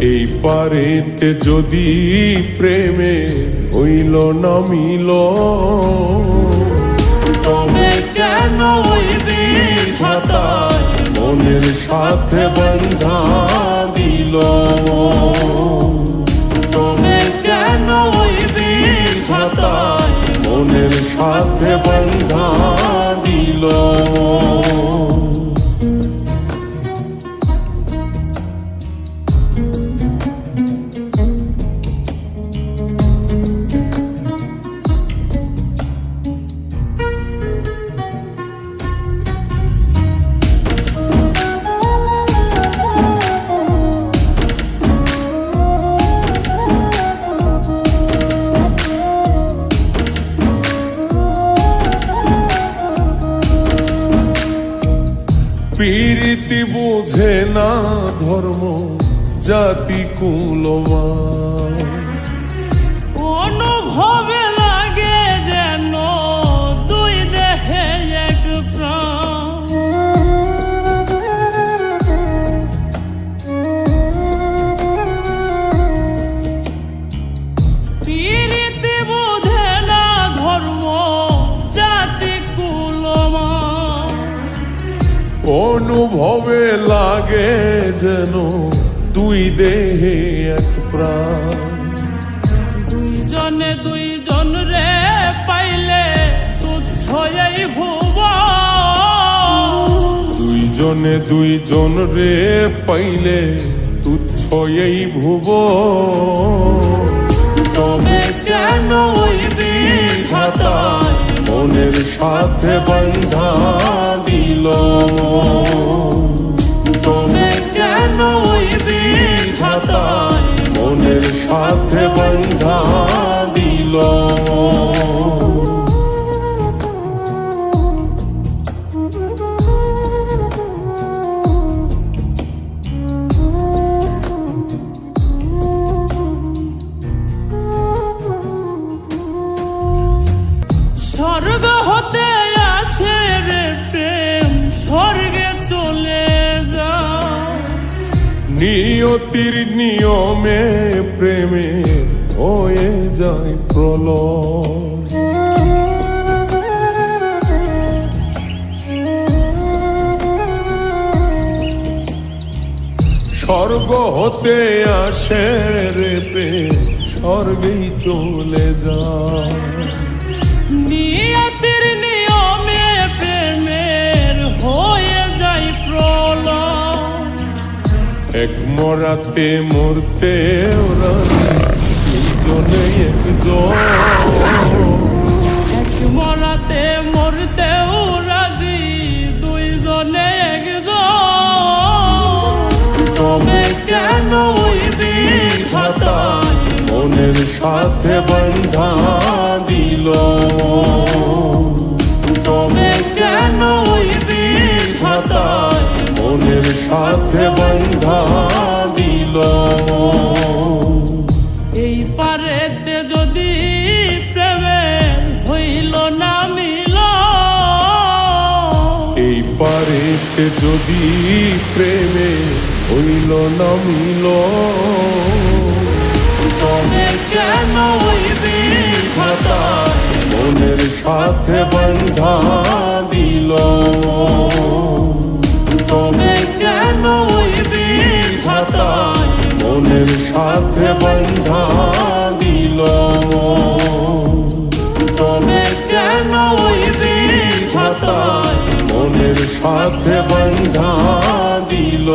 এই পারেতে যদি প্রেমে হইল না মিল, তবে কেন ওই বিধাতায় মনের সাথে বন্ধা দিল। তবে কেন ওই বিধাতায় মনের সাথে বন্ধা দিল। প্রীতি বুঝে না ধর্ম জাতি কুলমান, অনুভবে লাগে যেন দুই দেহে এক প্রাণ। প্রীতি বুঝে না ধর্ম জাতি কুলমান, অনুভবে লাগে যেন দুই দেহে এক প্রাণ। দুইজনে দুইজন রে পাইলে তুচ্ছ এই ভুবন। দুইজনে দুইজন রে পাইলে তুচ্ছ এই ভুবন। তবে কেন ওই বিধাতায় মনের সাথে বন্ধা দিল। তবে কেন ওই বিধাতায় মনের সাথে বন্ধা দিল। স্বর্গ হতে আসে রে প্রেম, স্বর্গে চলে যায়। নিয়তির নিয়মে প্রেমে হয়ে যায় প্রলয়। স্বর্গ হতে আসে রে প্রেম, স্বর্গেই চলে যায়। নিয়তির নিয়মে প্রেমের হয়ে যায় প্রলয়। এক মরাতে মরতে ওরা দুইজনে একজন। এক মরাতে মরতেও রাজি দুইজনে একজন। তবে কেন ওই বিধাতায় মনের সাথে বন্ধা দিল। তবে কেন ওই বিধাতায় মনের সাথে বন্ধা দিল। এই পারেতে যদি প্রেমের হইল না মিল। এই পারেতে যদি প্রেমে হইল না মিল, তবে কেন ওই বিধাতায় মনের সাথে বন্ধা দিল। তবে কেন ওই বিধাতায় মনের সাথে বন্ধা দিল। তবে কেন ওই বিধাতায় মনের সাথে বন্ধা দিল।